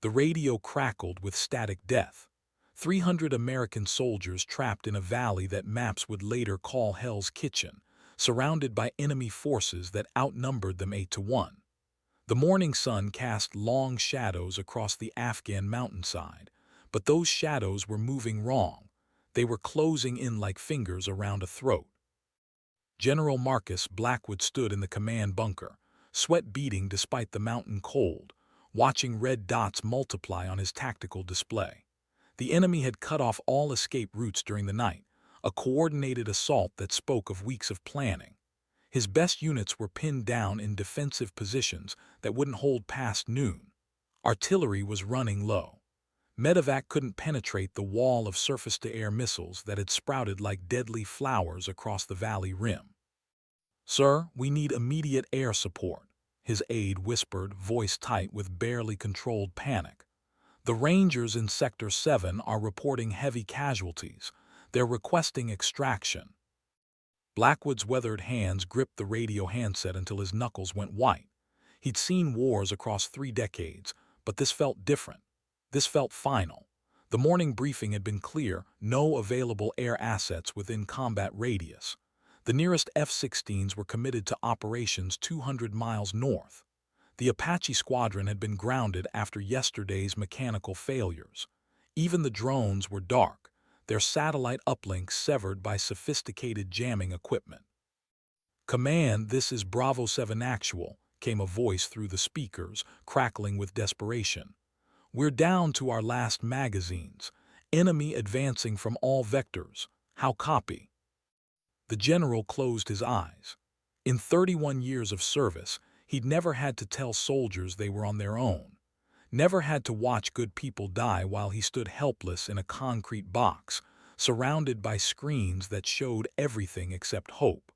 The radio crackled with static death. 300 American soldiers trapped in a valley that maps would later call Hell's Kitchen, surrounded by enemy forces that outnumbered them 8-1. The morning sun cast long shadows across the Afghan mountainside, but those shadows were moving wrong. They were closing in like fingers around a throat. General Marcus Blackwood stood in the command bunker, sweat beading despite the mountain cold, watching red dots multiply on his tactical display. The enemy had cut off all escape routes during the night, a coordinated assault that spoke of weeks of planning. His best units were pinned down in defensive positions that wouldn't hold past noon. Artillery was running low. Medevac couldn't penetrate the wall of surface-to-air missiles that had sprouted like deadly flowers across the valley rim. "Sir, we need immediate air support," his aide whispered, voice tight with barely controlled panic. "The Rangers in Sector 7 are reporting heavy casualties. They're requesting extraction." Blackwood's weathered hands gripped the radio handset until his knuckles went white. He'd seen wars across 3 decades, but this felt different. This felt final. The morning briefing had been clear: no available air assets within combat radius. The nearest F-16s were committed to operations 200 miles north. The Apache squadron had been grounded after yesterday's mechanical failures. Even the drones were dark, their satellite uplinks severed by sophisticated jamming equipment. "Command, this is Bravo 7 Actual," came a voice through the speakers, crackling with desperation. "We're down to our last magazines. Enemy advancing from all vectors. How copy?" The general closed his eyes. In 31 years of service, he'd never had to tell soldiers they were on their own. Never had to watch good people die while he stood helpless in a concrete box, surrounded by screens that showed everything except hope.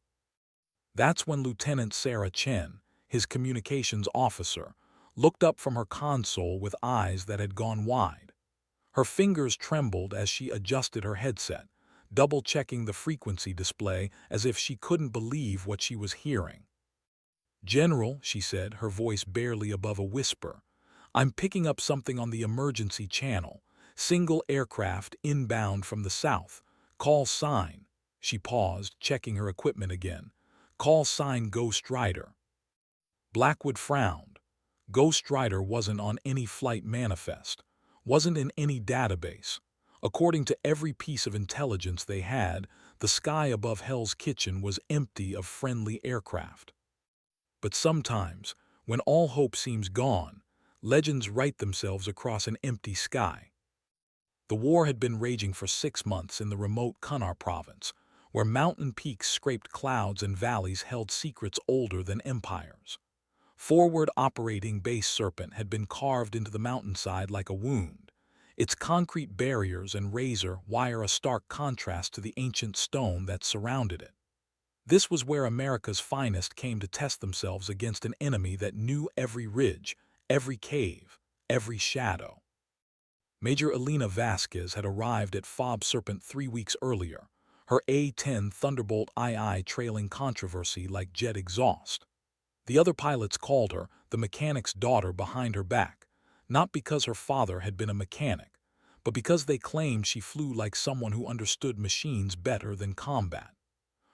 That's when Lieutenant Sarah Chen, his communications officer, looked up from her console with eyes that had gone wide. Her fingers trembled as she adjusted her headset, double-checking the frequency display as if she couldn't believe what she was hearing. "General," she said, her voice barely above a whisper, "I'm picking up something on the emergency channel. Single aircraft inbound from the south. Call sign." She paused, checking her equipment again. "Call sign Ghost Rider." Blackwood frowned. Ghost Rider wasn't on any flight manifest, wasn't in any database. According to every piece of intelligence they had, the sky above Hell's Kitchen was empty of friendly aircraft. But sometimes, when all hope seems gone, legends write themselves across an empty sky. The war had been raging for 6 months in the remote Kunar province, where mountain peaks scraped clouds and valleys held secrets older than empires. Forward operating Base Serpent had been carved into the mountainside like a wound, its concrete barriers and razor wire a stark contrast to the ancient stone that surrounded it. This was where America's finest came to test themselves against an enemy that knew every ridge, every cave, every shadow. Major Elena Vasquez had arrived at Fob Serpent 3 weeks earlier, her A-10 Thunderbolt II trailing controversy like jet exhaust. The other pilots called her the mechanic's daughter behind her back, not because her father had been a mechanic, but because they claimed she flew like someone who understood machines better than combat.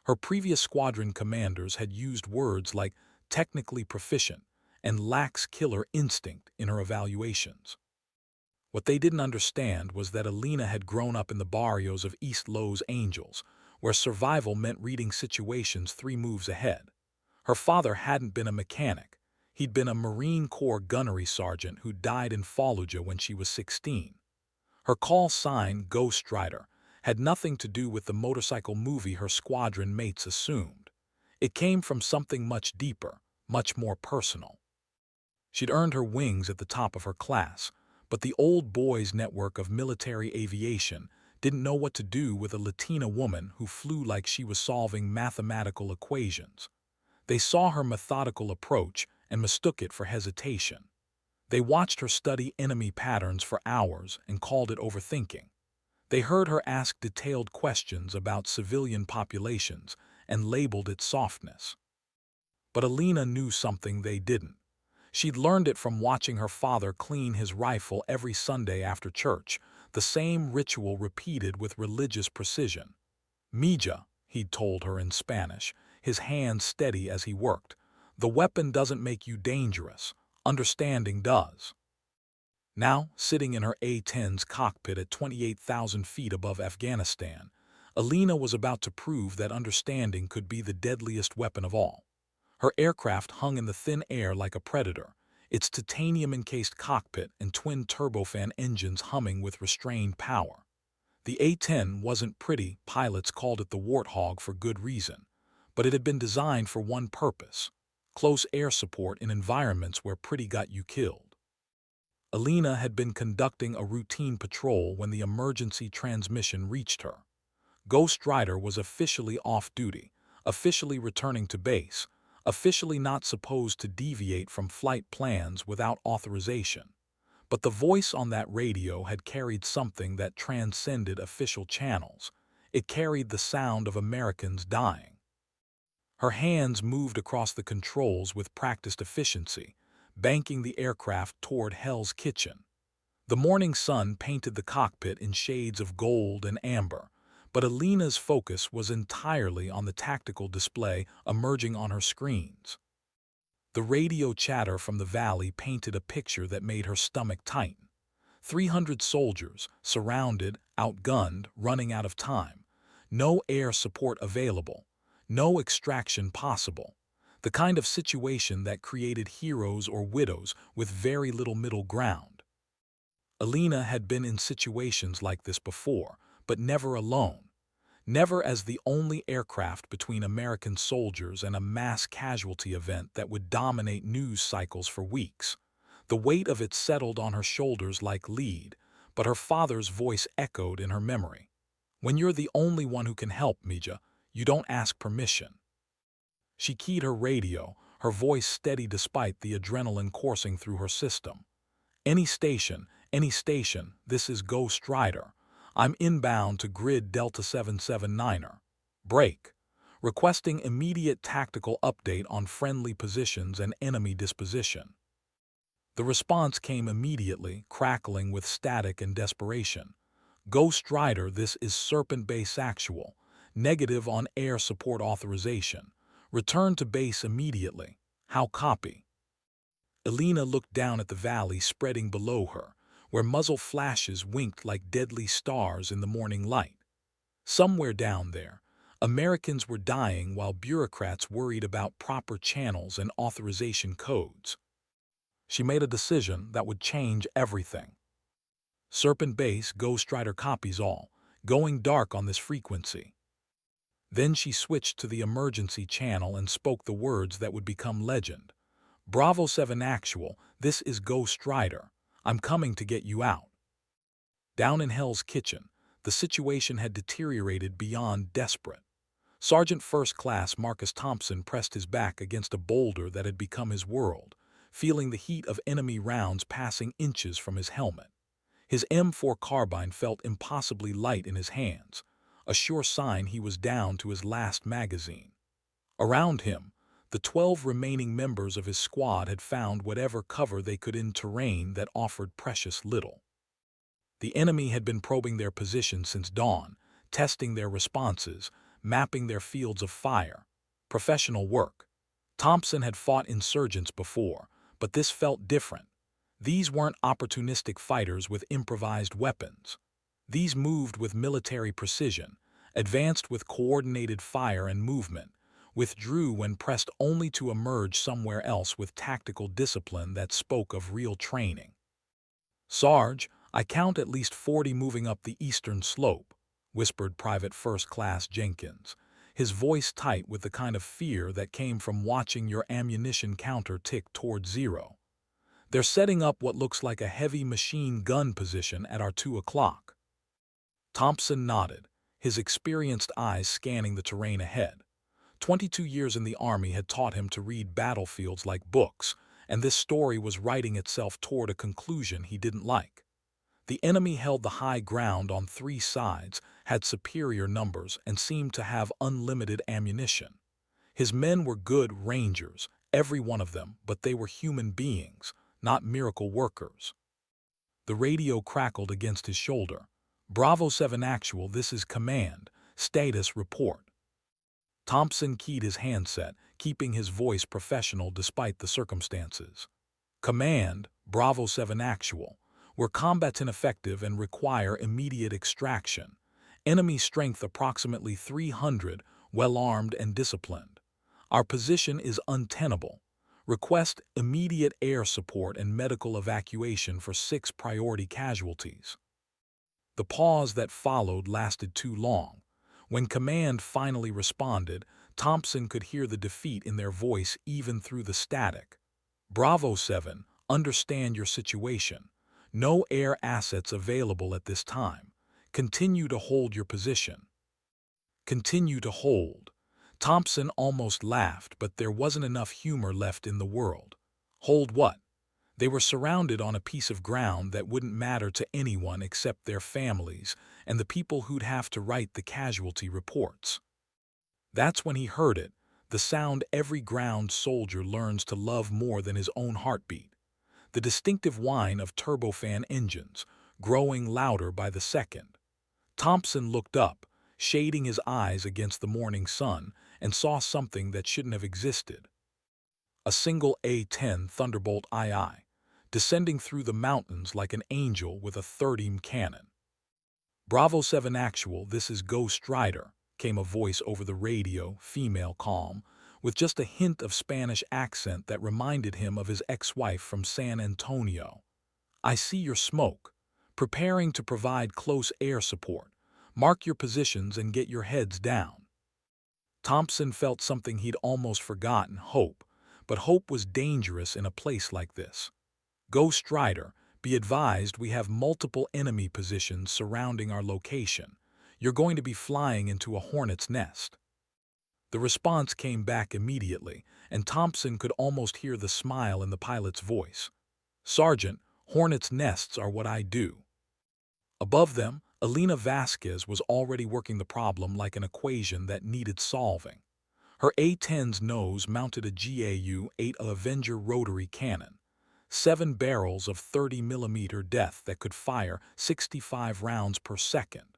Her previous squadron commanders had used words like technically proficient and lacks killer instinct in her evaluations. What they didn't understand was that Alina had grown up in the barrios of East Los Angeles, where survival meant reading situations 3 moves ahead. Her father hadn't been a mechanic. He'd been a Marine Corps gunnery sergeant who died in Fallujah when she was 16. Her call sign, Ghost Rider, had nothing to do with the motorcycle movie her squadron mates assumed. It came from something much deeper, much more personal. She'd earned her wings at the top of her class, but the old boys' network of military aviation didn't know what to do with a Latina woman who flew like she was solving mathematical equations. They saw her methodical approach and mistook it for hesitation. They watched her study enemy patterns for hours and called it overthinking. They heard her ask detailed questions about civilian populations and labeled it softness. But Alina knew something they didn't. She'd learned it from watching her father clean his rifle every Sunday after church, the same ritual repeated with religious precision. Mija, he'd told her in Spanish, his hands steady as he worked. The weapon doesn't make you dangerous. Understanding does. Now, sitting in her A-10's cockpit at 28,000 feet above Afghanistan, Alina was about to prove that understanding could be the deadliest weapon of all. Her aircraft hung in the thin air like a predator, its titanium-encased cockpit and twin turbofan engines humming with restrained power. The A-10 wasn't pretty, pilots called it the Warthog for good reason, but it had been designed for one purpose: close air support in environments where pretty got you killed. Alina had been conducting a routine patrol when the emergency transmission reached her. Ghost Rider was officially off duty, officially returning to base, officially not supposed to deviate from flight plans without authorization. But the voice on that radio had carried something that transcended official channels. It carried the sound of Americans dying. Her hands moved across the controls with practiced efficiency, banking the aircraft toward Hell's Kitchen. The morning sun painted the cockpit in shades of gold and amber, but Alina's focus was entirely on the tactical display emerging on her screens. The radio chatter from the valley painted a picture that made her stomach tighten. 300 soldiers, surrounded, outgunned, running out of time. No air support available. No extraction possible. The kind of situation that created heroes or widows with very little middle ground. Alina had been in situations like this before, but never alone. Never as the only aircraft between American soldiers and a mass casualty event that would dominate news cycles for weeks. The weight of it settled on her shoulders like lead, but her father's voice echoed in her memory. When you're the only one who can help, Mija, you don't ask permission. She keyed her radio, her voice steady despite the adrenaline coursing through her system. Any station, this is Ghost Rider. I'm inbound to grid Delta 779er. Break. Requesting immediate tactical update on friendly positions and enemy disposition. The response came immediately, crackling with static and desperation. Ghost Rider, this is Serpent Base Actual. Negative on air support authorization. Return to base immediately. How copy? Alina looked down at the valley spreading below her, where muzzle flashes winked like deadly stars in the morning light. Somewhere down there, Americans were dying while bureaucrats worried about proper channels and authorization codes. She made a decision that would change everything. Serpent Base, Ghost Rider copies all, going dark on this frequency. Then she switched to the emergency channel and spoke the words that would become legend. Bravo 7 Actual, this is Ghost Rider. I'm coming to get you out. Down in Hell's Kitchen, the situation had deteriorated beyond desperate. Sergeant First Class Marcus Thompson pressed his back against a boulder that had become his world, feeling the heat of enemy rounds passing inches from his helmet. His M4 carbine felt impossibly light in his hands, a sure sign he was down to his last magazine. Around him, the 12 remaining members of his squad had found whatever cover they could in terrain that offered precious little. The enemy had been probing their position since dawn, testing their responses, mapping their fields of fire. Professional work. Thompson had fought insurgents before, but this felt different. These weren't opportunistic fighters with improvised weapons. These moved with military precision, advanced with coordinated fire and movement, withdrew when pressed only to emerge somewhere else with tactical discipline that spoke of real training. "Sarge, I count at least 40 moving up the eastern slope," whispered Private First Class Jenkins, his voice tight with the kind of fear that came from watching your ammunition counter tick toward zero. "They're setting up what looks like a heavy machine gun position at our 2 o'clock. Thompson nodded, his experienced eyes scanning the terrain ahead. 22 years in the Army had taught him to read battlefields like books, and this story was writing itself toward a conclusion he didn't like. The enemy held the high ground on 3 sides, had superior numbers, and seemed to have unlimited ammunition. His men were good rangers, every one of them, but they were human beings, not miracle workers. The radio crackled against his shoulder. Bravo 7 Actual, this is command. Status report. Thompson keyed his handset, keeping his voice professional despite the circumstances. Command, Bravo 7 Actual. We're combat ineffective and require immediate extraction. Enemy strength approximately 300, well-armed and disciplined. Our position is untenable. Request immediate air support and medical evacuation for 6 priority casualties. The pause that followed lasted too long. When command finally responded, Thompson could hear the defeat in their voice even through the static. Bravo 7, understand your situation. No air assets available at this time. Continue to hold your position. Continue to hold. Thompson almost laughed, but there wasn't enough humor left in the world. Hold what? They were surrounded on a piece of ground that wouldn't matter to anyone except their families and the people who'd have to write the casualty reports. That's when he heard it, the sound every ground soldier learns to love more than his own heartbeat. The distinctive whine of turbofan engines, growing louder by the second. Thompson looked up, shading his eyes against the morning sun, and saw something that shouldn't have existed. A single A-10 Thunderbolt II, descending through the mountains like an angel with a 30mm cannon. Bravo 7 Actual, this is Ghost Rider, came a voice over the radio, female calm, with just a hint of Spanish accent that reminded him of his ex-wife from San Antonio. I see your smoke. Preparing to provide close air support. Mark your positions and get your heads down. Thompson felt something he'd almost forgotten, hope. But hope was dangerous in a place like this. Ghost Rider, be advised we have multiple enemy positions surrounding our location. You're going to be flying into a hornet's nest. The response came back immediately, and Thompson could almost hear the smile in the pilot's voice. Sergeant, hornet's nests are what I do. Above them, Elena Vasquez was already working the problem like an equation that needed solving. Her A-10's nose mounted a GAU-8 Avenger rotary cannon, 7 barrels of 30mm depth that could fire 65 rounds per second.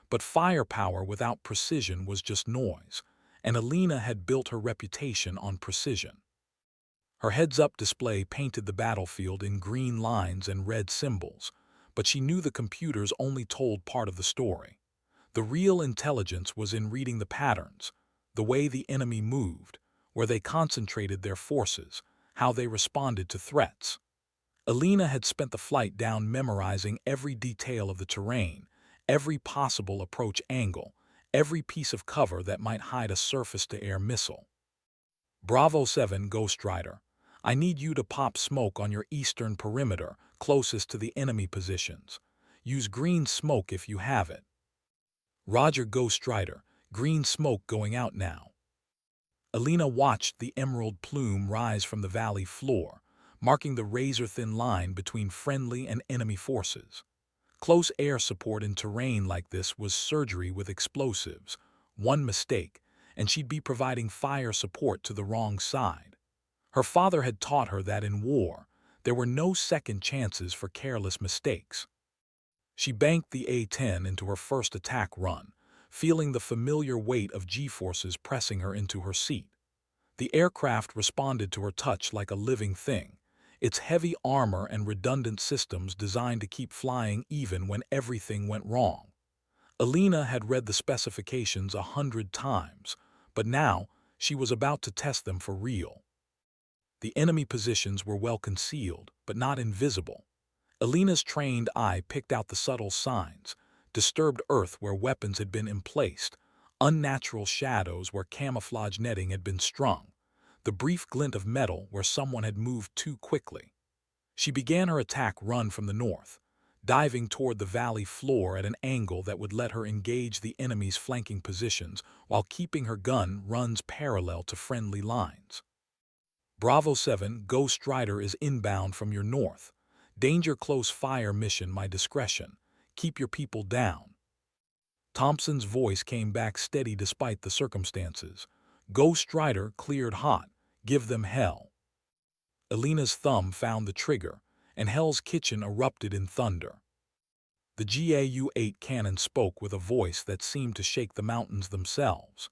But firepower without precision was just noise, and Elena had built her reputation on precision. Her heads-up display painted the battlefield in green lines and red symbols, but she knew the computers only told part of the story. The real intelligence was in reading the patterns, the way the enemy moved, where they concentrated their forces, how they responded to threats. Elena had spent the flight down memorizing every detail of the terrain, every possible approach angle, every piece of cover that might hide a surface-to-air missile. Bravo 7 Ghost Rider, I need you to pop smoke on your eastern perimeter, closest to the enemy positions. Use green smoke if you have it. Roger Ghost Rider, green smoke going out now. Elena watched the emerald plume rise from the valley floor, marking the razor-thin line between friendly and enemy forces. Close air support in terrain like this was surgery with explosives. One mistake, and she'd be providing fire support to the wrong side. Her father had taught her that in war, there were no second chances for careless mistakes. She banked the A-10 into her first attack run, feeling the familiar weight of G-forces pressing her into her seat. The aircraft responded to her touch like a living thing, its heavy armor and redundant systems designed to keep flying even when everything went wrong. Elena had read the specifications 100 times, but now she was about to test them for real. The enemy positions were well concealed, but not invisible. Elena's trained eye picked out the subtle signs: disturbed earth where weapons had been emplaced, unnatural shadows where camouflage netting had been strung, the brief glint of metal where someone had moved too quickly. She began her attack run from the north, diving toward the valley floor at an angle that would let her engage the enemy's flanking positions while keeping her gun runs parallel to friendly lines. Bravo 7, Ghost Rider is inbound from your north. Danger close fire mission, my discretion. Keep your people down. Thompson's voice came back steady despite the circumstances. Ghost Rider cleared hot. Give them hell. Alina's thumb found the trigger, and Hell's Kitchen erupted in thunder. The GAU-8 cannon spoke with a voice that seemed to shake the mountains themselves.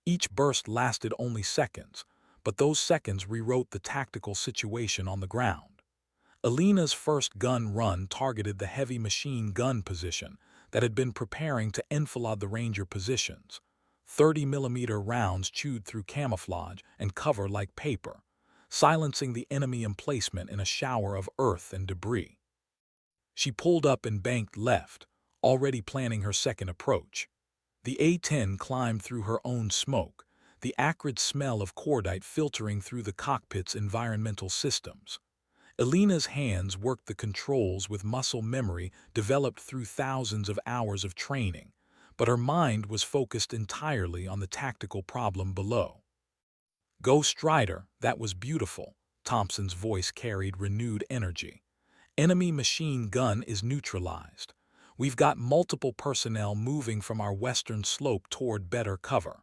Each burst lasted only seconds, but those seconds rewrote the tactical situation on the ground. Alina's first gun run targeted the heavy machine gun position that had been preparing to enfilade the Ranger positions. 30mm rounds chewed through camouflage and cover like paper, silencing the enemy emplacement in a shower of earth and debris. She pulled up and banked left, already planning her second approach. The A-10 climbed through her own smoke, the acrid smell of cordite filtering through the cockpit's environmental systems. Alina's hands worked the controls with muscle memory developed through thousands of hours of training, but her mind was focused entirely on the tactical problem below. "Ghost Rider, that was beautiful," Thompson's voice carried renewed energy. "Enemy machine gun is neutralized. We've got multiple personnel moving from our western slope toward better cover."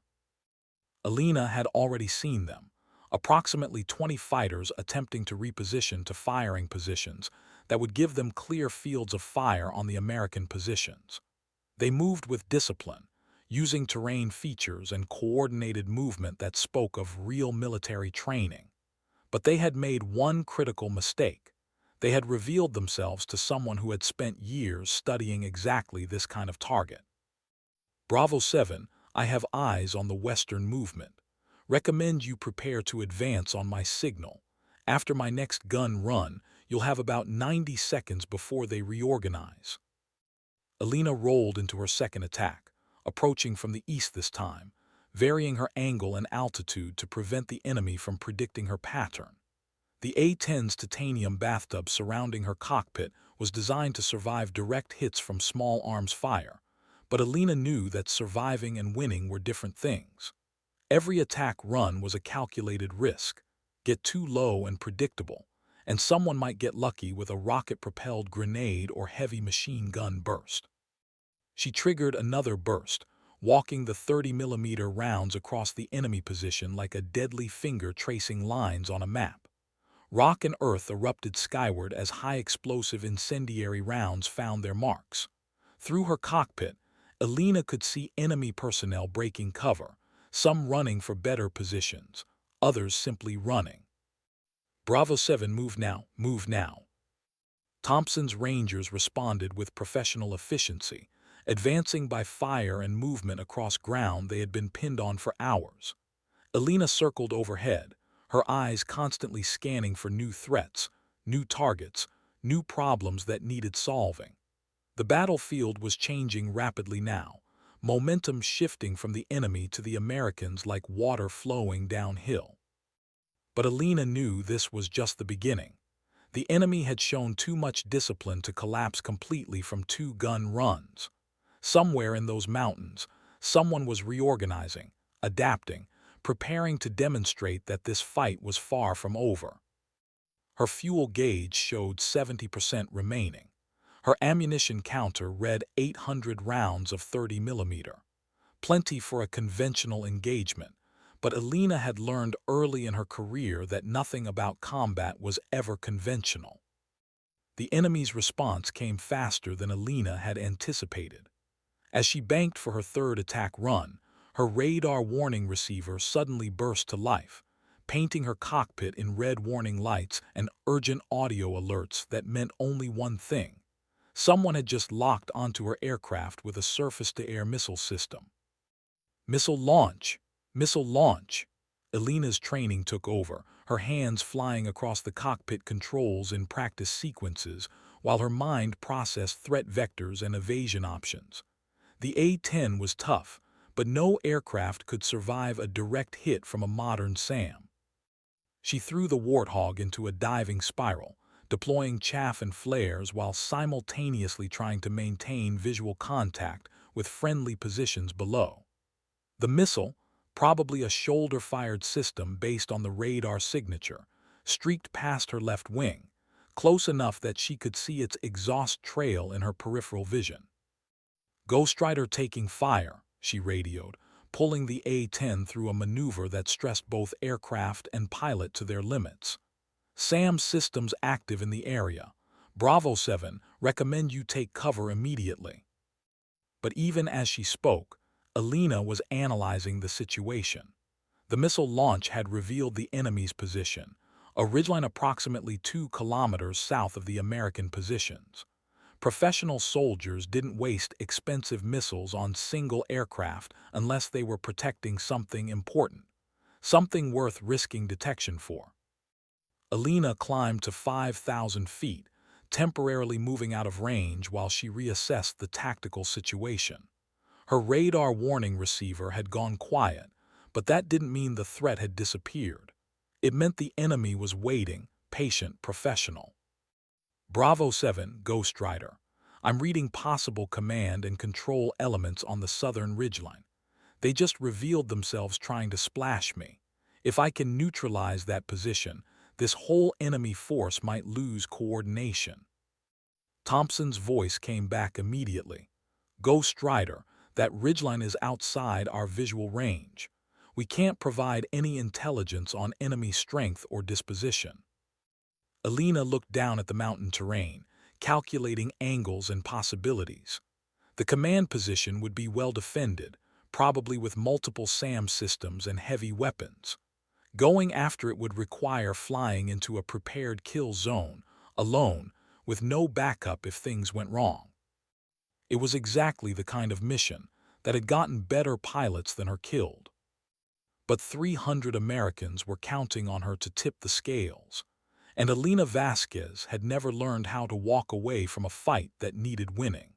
Alina had already seen them, approximately 20 fighters attempting to reposition to firing positions that would give them clear fields of fire on the American positions. They moved with discipline, using terrain features and coordinated movement that spoke of real military training. But they had made one critical mistake. They had revealed themselves to someone who had spent years studying exactly this kind of target. "Bravo 7, I have eyes on the western movement. Recommend you prepare to advance on my signal. After my next gun run, you'll have about 90 seconds before they reorganize." Alina rolled into her second attack, approaching from the east this time, varying her angle and altitude to prevent the enemy from predicting her pattern. The A-10's titanium bathtub surrounding her cockpit was designed to survive direct hits from small arms fire, but Alina knew that surviving and winning were different things. Every attack run was a calculated risk. Get too low and predictable, and someone might get lucky with a rocket-propelled grenade or heavy machine gun burst. She triggered another burst, walking the 30mm rounds across the enemy position like a deadly finger tracing lines on a map. Rock and earth erupted skyward as high-explosive incendiary rounds found their marks. Through her cockpit, Alina could see enemy personnel breaking cover, some running for better positions, others simply running. "Bravo 7, move now, move now." Thompson's Rangers responded with professional efficiency, advancing by fire and movement across ground they had been pinned on for hours. Alina circled overhead, her eyes constantly scanning for new threats, new targets, new problems that needed solving. The battlefield was changing rapidly now, momentum shifting from the enemy to the Americans like water flowing downhill. But Alina knew this was just the beginning. The enemy had shown too much discipline to collapse completely from two-gun runs. Somewhere in those mountains, someone was reorganizing, adapting, preparing to demonstrate that this fight was far from over. Her fuel gauge showed 70% remaining. Her ammunition counter read 800 rounds of 30mm. Plenty for a conventional engagement, but Alina had learned early in her career that nothing about combat was ever conventional. The enemy's response came faster than Alina had anticipated. As she banked for her third attack run, her radar warning receiver suddenly burst to life, painting her cockpit in red warning lights and urgent audio alerts that meant only one thing. Someone had just locked onto her aircraft with a surface-to-air missile system. "Missile launch! Missile launch!" Alina's training took over, her hands flying across the cockpit controls in practice sequences, while her mind processed threat vectors and evasion options. The A-10 was tough, but no aircraft could survive a direct hit from a modern SAM. She threw the Warthog into a diving spiral, deploying chaff and flares while simultaneously trying to maintain visual contact with friendly positions below. The missile, probably a shoulder-fired system based on the radar signature, streaked past her left wing, close enough that she could see its exhaust trail in her peripheral vision. "Ghost Rider taking fire," she radioed, pulling the A-10 through a maneuver that stressed both aircraft and pilot to their limits. SAM systems active in the area. Bravo 7, recommend you take cover immediately. But even as she spoke, Alina was analyzing the situation. The missile launch had revealed the enemy's position, a ridgeline approximately 2 kilometers south of the American positions. Professional soldiers didn't waste expensive missiles on single aircraft unless they were protecting something important, something worth risking detection for. Alina climbed to 5,000 feet, temporarily moving out of range while she reassessed the tactical situation. Her radar warning receiver had gone quiet, but that didn't mean the threat had disappeared. It meant the enemy was waiting, patient, professional. Bravo 7, Ghost Rider. I'm reading possible command and control elements on the southern ridgeline. They just revealed themselves trying to splash me. If I can neutralize that position, this whole enemy force might lose coordination. Thompson's voice came back immediately. Ghost Rider, that ridgeline is outside our visual range. We can't provide any intelligence on enemy strength or disposition. Alina looked down at the mountain terrain, calculating angles and possibilities. The command position would be well defended, probably with multiple SAM systems and heavy weapons. Going after it would require flying into a prepared kill zone, alone, with no backup if things went wrong. It was exactly the kind of mission that had gotten better pilots than her killed. But 300 Americans were counting on her to tip the scales, and Alina Vasquez had never learned how to walk away from a fight that needed winning.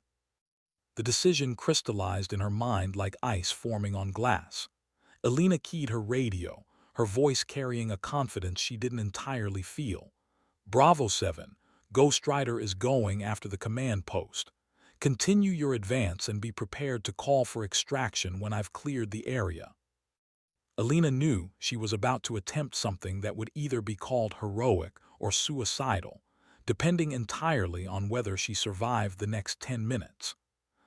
The decision crystallized in her mind like ice forming on glass. Alina keyed her radio, her voice carrying a confidence she didn't entirely feel. Bravo 7, Ghost Rider is going after the command post. Continue your advance and be prepared to call for extraction when I've cleared the area. Alina knew she was about to attempt something that would either be called heroic or suicidal, depending entirely on whether she survived the next 10 minutes.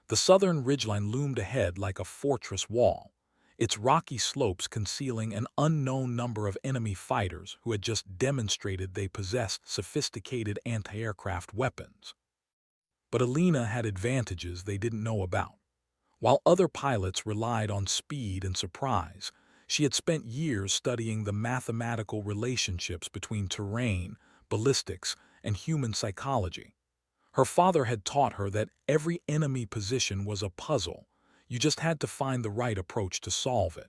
The southern ridgeline loomed ahead like a fortress wall, its rocky slopes concealing an unknown number of enemy fighters who had just demonstrated they possessed sophisticated anti-aircraft weapons. But Alina had advantages they didn't know about. While other pilots relied on speed and surprise, she had spent years studying the mathematical relationships between terrain, ballistics, and human psychology. Her father had taught her that every enemy position was a puzzle. You just had to find the right approach to solve it.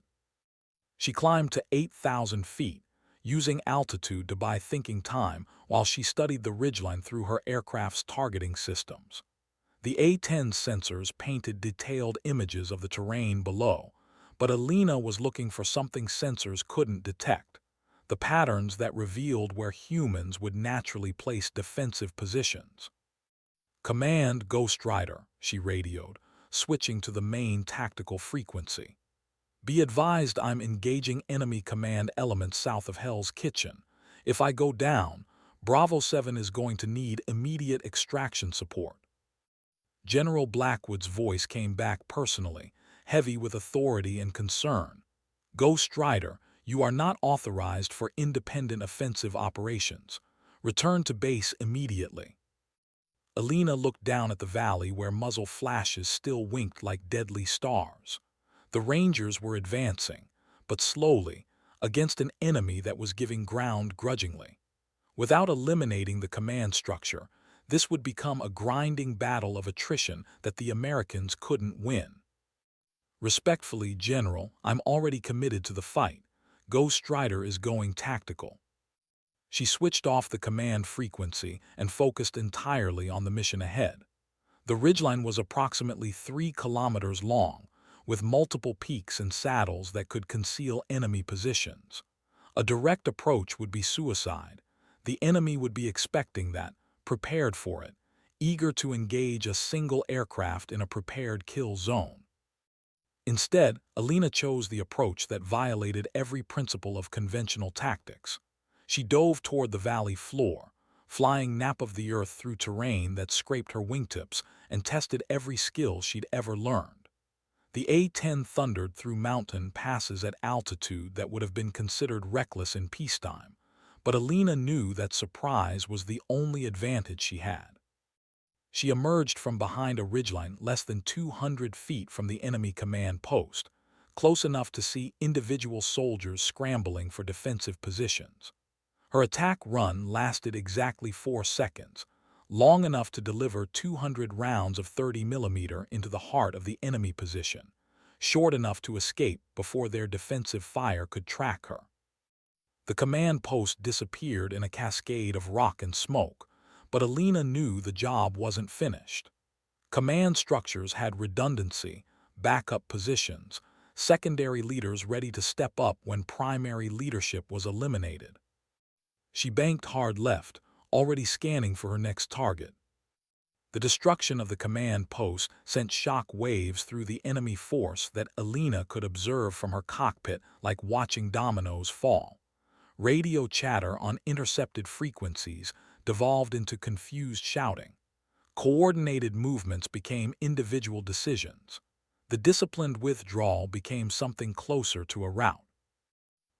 She climbed to 8,000 feet, using altitude to buy thinking time while she studied the ridgeline through her aircraft's targeting systems. The A-10's sensors painted detailed images of the terrain below, but Alina was looking for something sensors couldn't detect, the patterns that revealed where humans would naturally place defensive positions. Command Ghost Rider, she radioed, switching to the main tactical frequency. Be advised I'm engaging enemy command elements south of Hell's Kitchen. If I go down, Bravo 7 is going to need immediate extraction support. General Blackwood's voice came back personally, heavy with authority and concern. Ghost Rider, you are not authorized for independent offensive operations. Return to base immediately. Alina looked down at the valley where muzzle flashes still winked like deadly stars. The Rangers were advancing, but slowly, against an enemy that was giving ground grudgingly. Without eliminating the command structure, this would become a grinding battle of attrition that the Americans couldn't win. Respectfully, General, I'm already committed to the fight. Ghost Rider is going tactical. She switched off the command frequency and focused entirely on the mission ahead. The ridgeline was approximately 3 kilometers long, with multiple peaks and saddles that could conceal enemy positions. A direct approach would be suicide. The enemy would be expecting that, prepared for it, eager to engage a single aircraft in a prepared kill zone. Instead, Alina chose the approach that violated every principle of conventional tactics. She dove toward the valley floor, flying nap of the earth through terrain that scraped her wingtips and tested every skill she'd ever learned. The A-10 thundered through mountain passes at altitude that would have been considered reckless in peacetime, but Alina knew that surprise was the only advantage she had. She emerged from behind a ridgeline less than 200 feet from the enemy command post, close enough to see individual soldiers scrambling for defensive positions. Her attack run lasted exactly 4 seconds, long enough to deliver 200 rounds of 30mm into the heart of the enemy position, short enough to escape before their defensive fire could track her. The command post disappeared in a cascade of rock and smoke, but Alina knew the job wasn't finished. Command structures had redundancy, backup positions, secondary leaders ready to step up when primary leadership was eliminated. She banked hard left, already scanning for her next target. The destruction of the command post sent shock waves through the enemy force that Alina could observe from her cockpit like watching dominoes fall. Radio chatter on intercepted frequencies devolved into confused shouting. Coordinated movements became individual decisions. The disciplined withdrawal became something closer to a rout.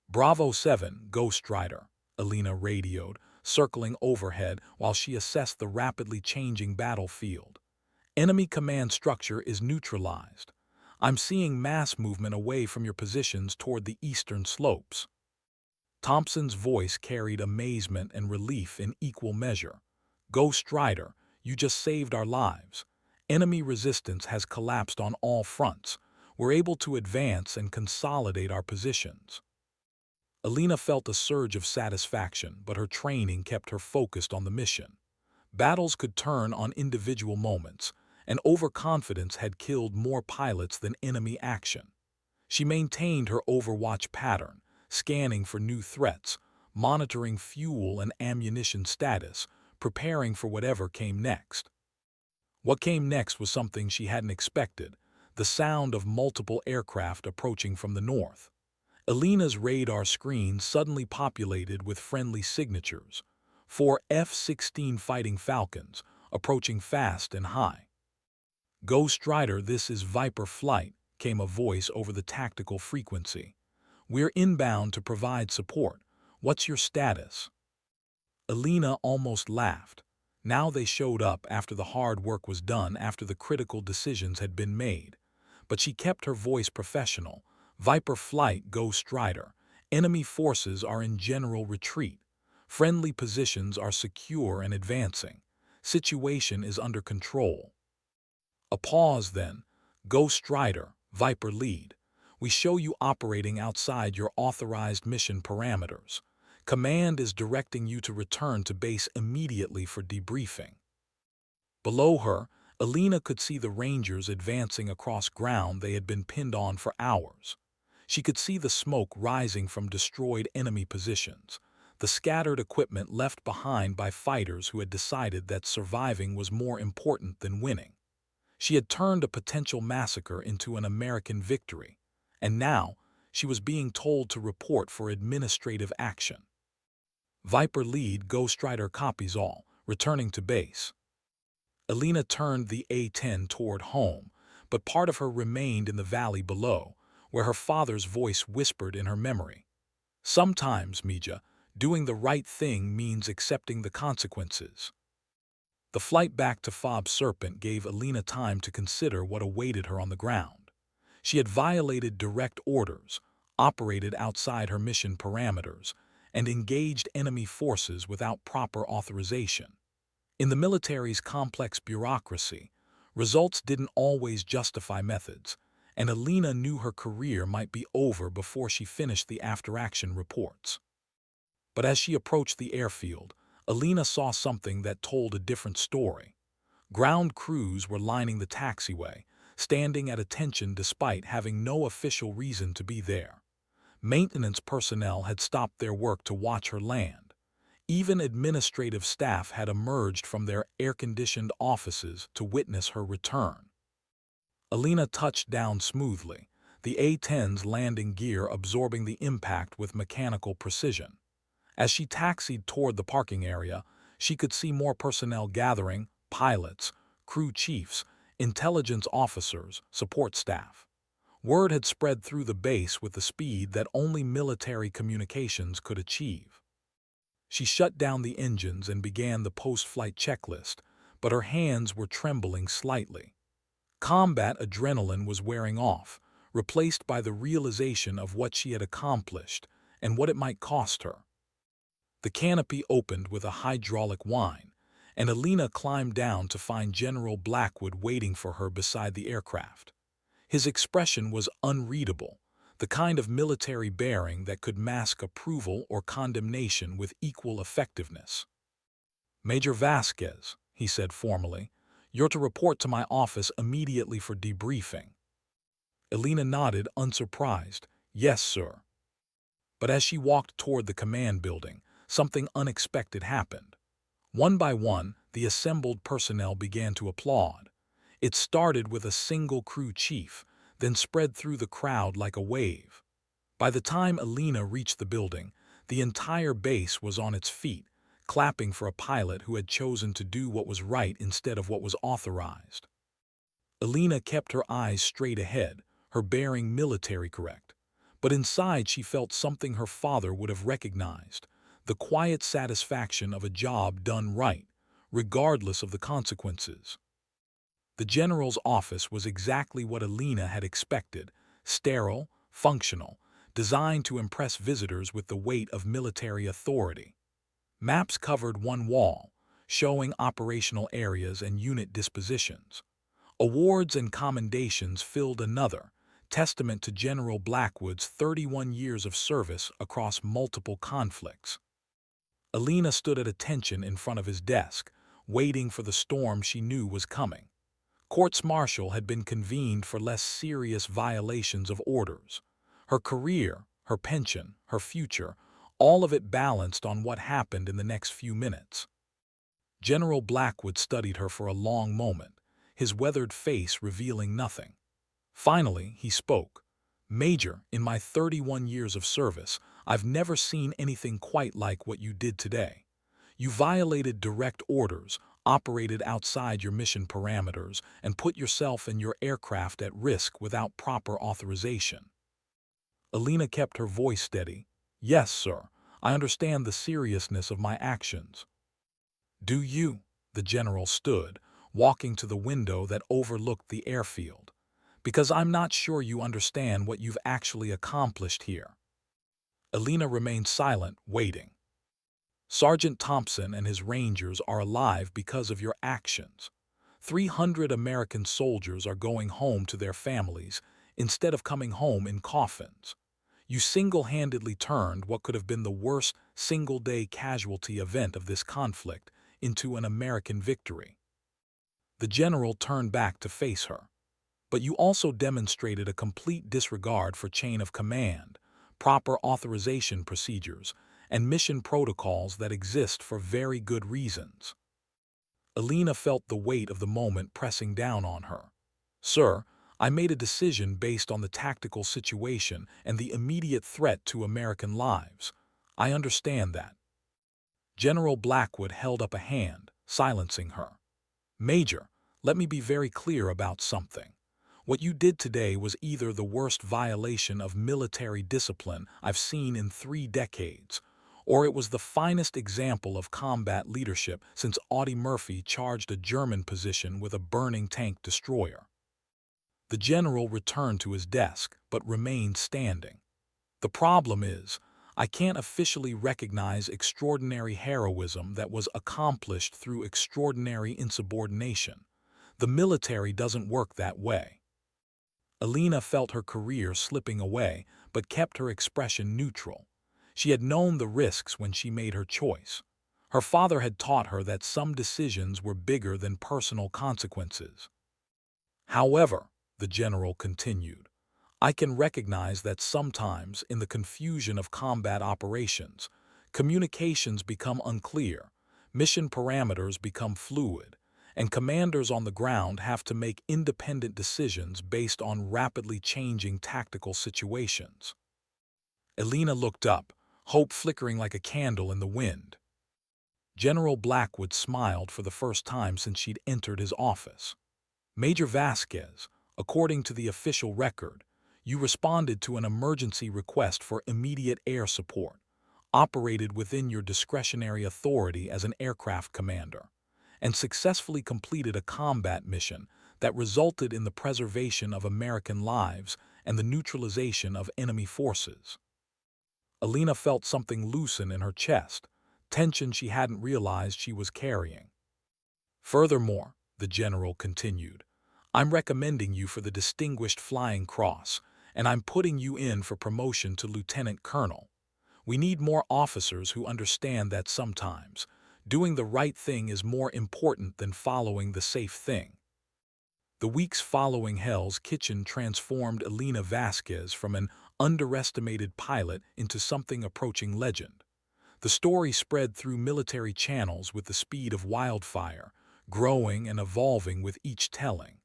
"Bravo 7, Ghost Rider," Alina radioed, circling overhead while she assessed the rapidly changing battlefield. "Enemy command structure is neutralized. I'm seeing mass movement away from your positions toward the eastern slopes." Thompson's voice carried amazement and relief in equal measure. "Ghost Rider, you just saved our lives. Enemy resistance has collapsed on all fronts. We're able to advance and consolidate our positions." Alina felt a surge of satisfaction, but her training kept her focused on the mission. Battles could turn on individual moments, and overconfidence had killed more pilots than enemy action. She maintained her overwatch pattern, scanning for new threats, monitoring fuel and ammunition status, preparing for whatever came next. What came next was something she hadn't expected, the sound of multiple aircraft approaching from the north. Alina's radar screen suddenly populated with friendly signatures. 4 F-16 Fighting Falcons, approaching fast and high. "Ghost Rider, this is Viper Flight," came a voice over the tactical frequency. "We're inbound to provide support. What's your status?" Alina almost laughed. Now they showed up after the hard work was done, after the critical decisions had been made. But she kept her voice professional. "Viper Flight, Ghost Rider. Enemy forces are in general retreat. Friendly positions are secure and advancing. Situation is under control." A pause then. "Ghost Rider, Viper Lead. We show you operating outside your authorized mission parameters. Command is directing you to return to base immediately for debriefing." Below her, Alina could see the Rangers advancing across ground they had been pinned on for hours. She could see the smoke rising from destroyed enemy positions, the scattered equipment left behind by fighters who had decided that surviving was more important than winning. She had turned a potential massacre into an American victory, and now she was being told to report for administrative action. "Viper Lead, Ghost Rider copies all, returning to base." Alina turned the A-10 toward home, but part of her remained in the valley below, where her father's voice whispered in her memory. "Sometimes, Mija, doing the right thing means accepting the consequences." The flight back to Fob Serpent gave Alina time to consider what awaited her on the ground. She had violated direct orders, operated outside her mission parameters, and engaged enemy forces without proper authorization. In the military's complex bureaucracy, results didn't always justify methods, and Alina knew her career might be over before she finished the after-action reports. But as she approached the airfield, Alina saw something that told a different story. Ground crews were lining the taxiway, standing at attention despite having no official reason to be there. Maintenance personnel had stopped their work to watch her land. Even administrative staff had emerged from their air-conditioned offices to witness her return. Alina touched down smoothly, the A-10's landing gear absorbing the impact with mechanical precision. As she taxied toward the parking area, she could see more personnel gathering: pilots, crew chiefs, intelligence officers, support staff. Word had spread through the base with the speed that only military communications could achieve. She shut down the engines and began the post-flight checklist, but her hands were trembling slightly. Combat adrenaline was wearing off, replaced by the realization of what she had accomplished and what it might cost her. The canopy opened with a hydraulic whine, and Alina climbed down to find General Blackwood waiting for her beside the aircraft. His expression was unreadable, the kind of military bearing that could mask approval or condemnation with equal effectiveness. "Major Vasquez," he said formally, "you're to report to my office immediately for debriefing." Alina nodded, unsurprised. "Yes, sir." But as she walked toward the command building, something unexpected happened. One by one, the assembled personnel began to applaud. It started with a single crew chief, then spread through the crowd like a wave. By the time Alina reached the building, the entire base was on its feet, clapping for a pilot who had chosen to do what was right instead of what was authorized. Alina kept her eyes straight ahead, her bearing military correct. But inside she felt something her father would have recognized, the quiet satisfaction of a job done right, regardless of the consequences. The general's office was exactly what Alina had expected, sterile, functional, designed to impress visitors with the weight of military authority. Maps covered one wall, showing operational areas and unit dispositions. Awards and commendations filled another, testament to General Blackwood's 31 years of service across multiple conflicts. Alina stood at attention in front of his desk, waiting for the storm she knew was coming. Courts-martial had been convened for less serious violations of orders. Her career, her pension, her future, all of it balanced on what happened in the next few minutes. General Blackwood studied her for a long moment, his weathered face revealing nothing. Finally, he spoke. "Major, in my 31 years of service, I've never seen anything quite like what you did today. You violated direct orders, operated outside your mission parameters, and put yourself and your aircraft at risk without proper authorization." Alina kept her voice steady. "Yes, sir. I understand the seriousness of my actions." "Do you?" The general stood, walking to the window that overlooked the airfield. "Because I'm not sure you understand what you've actually accomplished here." Alina remained silent, waiting. "Sergeant Thompson and his Rangers are alive because of your actions. 300 American soldiers are going home to their families instead of coming home in coffins. You single-handedly turned what could have been the worst single-day casualty event of this conflict into an American victory." The general turned back to face her. "But you also demonstrated a complete disregard for chain of command, proper authorization procedures, and mission protocols that exist for very good reasons." Alina felt the weight of the moment pressing down on her. "Sir, I made a decision based on the tactical situation and the immediate threat to American lives. I understand that." General Blackwood held up a hand, silencing her. "Major, let me be very clear about something. What you did today was either the worst violation of military discipline I've seen in 3 decades, or it was the finest example of combat leadership since Audie Murphy charged a German position with a burning tank destroyer." The general returned to his desk, but remained standing. "The problem is, I can't officially recognize extraordinary heroism that was accomplished through extraordinary insubordination. The military doesn't work that way." Alina felt her career slipping away, but kept her expression neutral. She had known the risks when she made her choice. Her father had taught her that some decisions were bigger than personal consequences. "However," the general continued, "I can recognize that sometimes, in the confusion of combat operations, communications become unclear, mission parameters become fluid, and commanders on the ground have to make independent decisions based on rapidly changing tactical situations." Alina looked up, hope flickering like a candle in the wind. General Blackwood smiled for the first time since she'd entered his office. "Major Vasquez, according to the official record, You responded to an emergency request for immediate air support, operated within your discretionary authority as an aircraft commander, and successfully completed a combat mission that resulted in the preservation of American lives and the neutralization of enemy forces. Alina felt something loosen in her chest, tension she hadn't realized she was carrying. Furthermore, the general continued, I'm recommending you for the Distinguished Flying Cross, and I'm putting you in for promotion to lieutenant colonel. We need more officers who understand that sometimes doing the right thing is more important than following the safe thing. The weeks following Hell's Kitchen transformed Alina Vasquez from an underestimated pilot into something approaching legend. The story spread through military channels with the speed of wildfire, growing and evolving with each telling.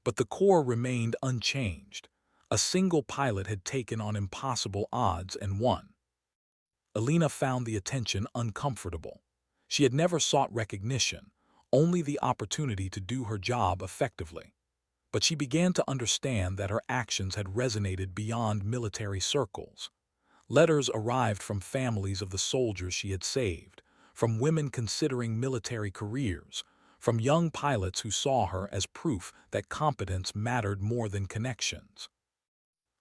But the core remained unchanged. A single pilot had taken on impossible odds and won. Alina found the attention uncomfortable. She had never sought recognition, only the opportunity to do her job effectively. But she began to understand that her actions had resonated beyond military circles. Letters arrived from families of the soldiers she had saved, from women considering military careers, from young pilots who saw her as proof that competence mattered more than connections.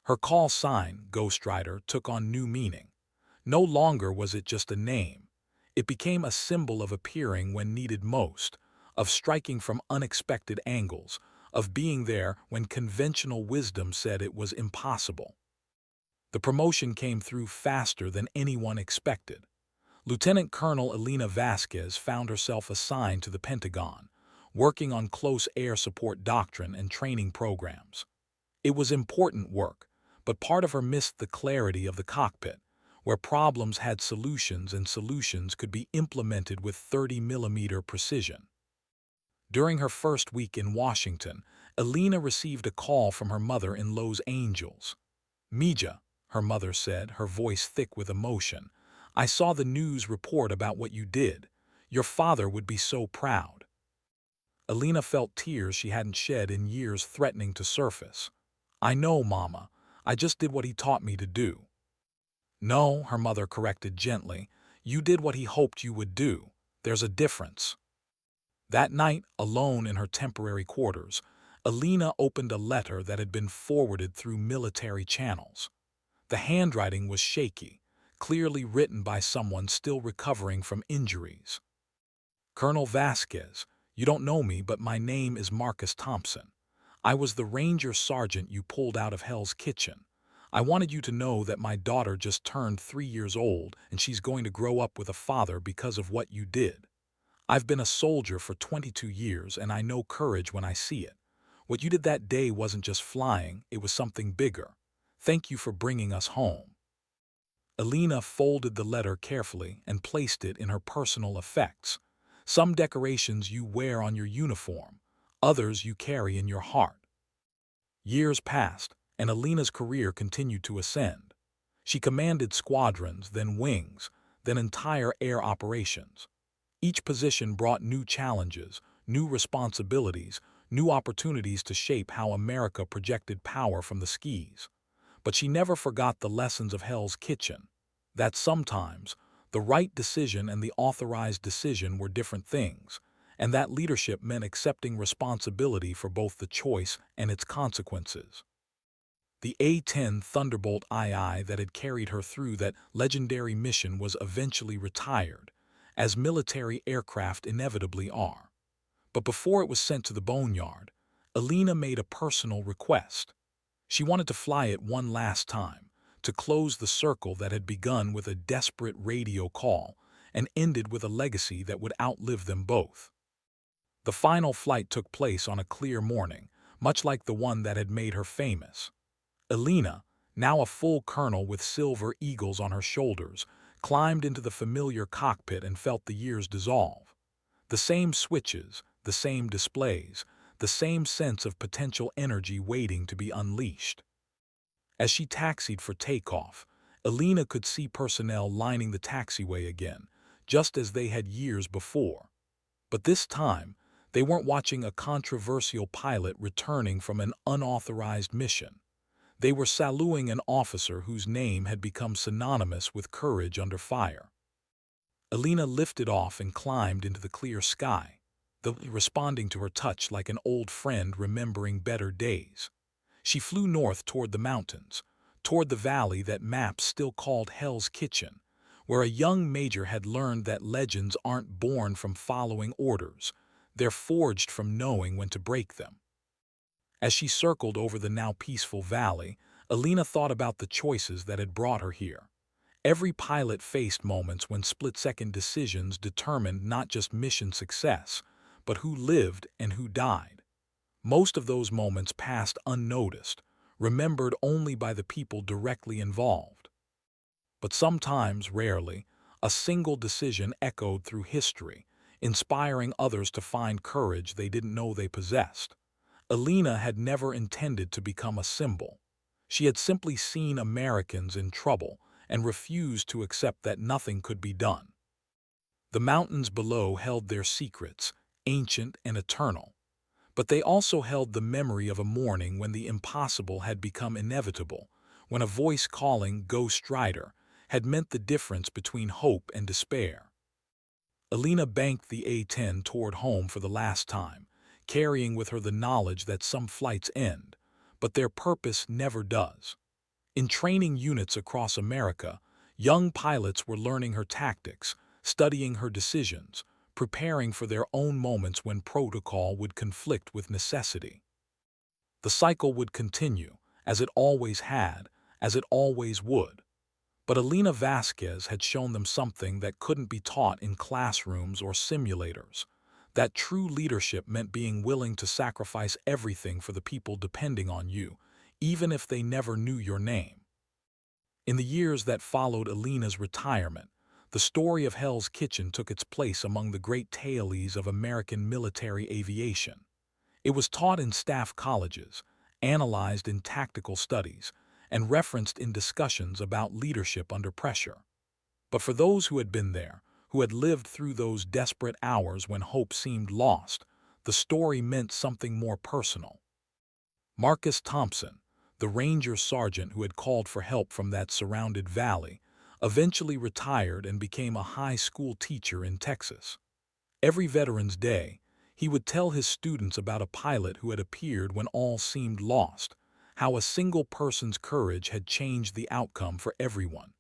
Her call sign, Ghostwriter, took on new meaning. No longer was it just a name. It became a symbol of appearing when needed most, of striking from unexpected angles, of being there when conventional wisdom said it was impossible. The promotion came through faster than anyone expected. Lieutenant Colonel Alina Vasquez found herself assigned to the Pentagon, working on close air support doctrine and training programs. It was important work, but part of her missed the clarity of the cockpit, where problems had solutions and solutions could be implemented with 30-millimeter precision. During her first week in Washington, Alina received a call from her mother in Los Angeles. Mija, her mother said, her voice thick with emotion, I saw the news report about what you did. Your father would be so proud. Alina felt tears she hadn't shed in years threatening to surface. I know, Mama. I just did what he taught me to do. No, her mother corrected gently. You did what he hoped you would do. There's a difference. That night, alone in her temporary quarters, Alina opened a letter that had been forwarded through military channels. The handwriting was shaky, clearly written by someone still recovering from injuries. Colonel Vasquez, you don't know me, but my name is Marcus Thompson. I was the Ranger Sergeant you pulled out of Hell's Kitchen. I wanted you to know that my daughter just turned 3 years old and she's going to grow up with a father because of what you did. I've been a soldier for 22 years and I know courage when I see it. What you did that day wasn't just flying, it was something bigger. Thank you for bringing us home. Alina folded the letter carefully and placed it in her personal effects. Some decorations you wear on your uniform, others you carry in your heart. Years passed, and Alina's career continued to ascend. She commanded squadrons, then wings, then entire air operations. Each position brought new challenges, new responsibilities, new opportunities to shape how America projected power from the skies. But she never forgot the lessons of Hell's Kitchen, that sometimes the right decision and the authorized decision were different things, and that leadership meant accepting responsibility for both the choice and its consequences. The A-10 Thunderbolt II that had carried her through that legendary mission was eventually retired, as military aircraft inevitably are. But before it was sent to the boneyard, Alina made a personal request. She wanted to fly it one last time, to close the circle that had begun with a desperate radio call and ended with a legacy that would outlive them both. The final flight took place on a clear morning, much like the one that had made her famous. Alina, now a full colonel with silver eagles on her shoulders, climbed into the familiar cockpit and felt the years dissolve. The same switches, the same displays, the same sense of potential energy waiting to be unleashed. As she taxied for takeoff, Alina could see personnel lining the taxiway again, just as they had years before. But this time, they weren't watching a controversial pilot returning from an unauthorized mission. They were saluting an officer whose name had become synonymous with courage under fire. Alina lifted off and climbed into the clear sky, responding to her touch like an old friend remembering better days. She flew north toward the mountains, toward the valley that maps still called Hell's Kitchen, where a young major had learned that legends aren't born from following orders, they're forged from knowing when to break them. As she circled over the now peaceful valley, Alina thought about the choices that had brought her here. Every pilot faced moments when split-second decisions determined not just mission success, but who lived and who died. Most of those moments passed unnoticed, remembered only by the people directly involved. But sometimes, rarely, a single decision echoed through history, inspiring others to find courage they didn't know they possessed. Alina had never intended to become a symbol. She had simply seen Americans in trouble and refused to accept that nothing could be done. The mountains below held their secrets, ancient and eternal. But they also held the memory of a morning when the impossible had become inevitable, when a voice calling "Ghost Rider" had meant the difference between hope and despair. Alina banked the A-10 toward home for the last time, carrying with her the knowledge that some flights end, but their purpose never does. In training units across America, young pilots were learning her tactics, studying her decisions, preparing for their own moments when protocol would conflict with necessity. The cycle would continue, as it always had, as it always would. But Alina Vasquez had shown them something that couldn't be taught in classrooms or simulators. That true leadership meant being willing to sacrifice everything for the people depending on you, even if they never knew your name. In the years that followed Alina's retirement, the story of Hell's Kitchen took its place among the great tales of American military aviation. It was taught in staff colleges, analyzed in tactical studies, and referenced in discussions about leadership under pressure. But for those who had been there, who had lived through those desperate hours when hope seemed lost, the story meant something more personal. Marcus Thompson, the ranger sergeant who had called for help from that surrounded valley, eventually retired and became a high school teacher in Texas. Every Veterans Day, he would tell his students about a pilot who had appeared when all seemed lost, how a single person's courage had changed the outcome for everyone.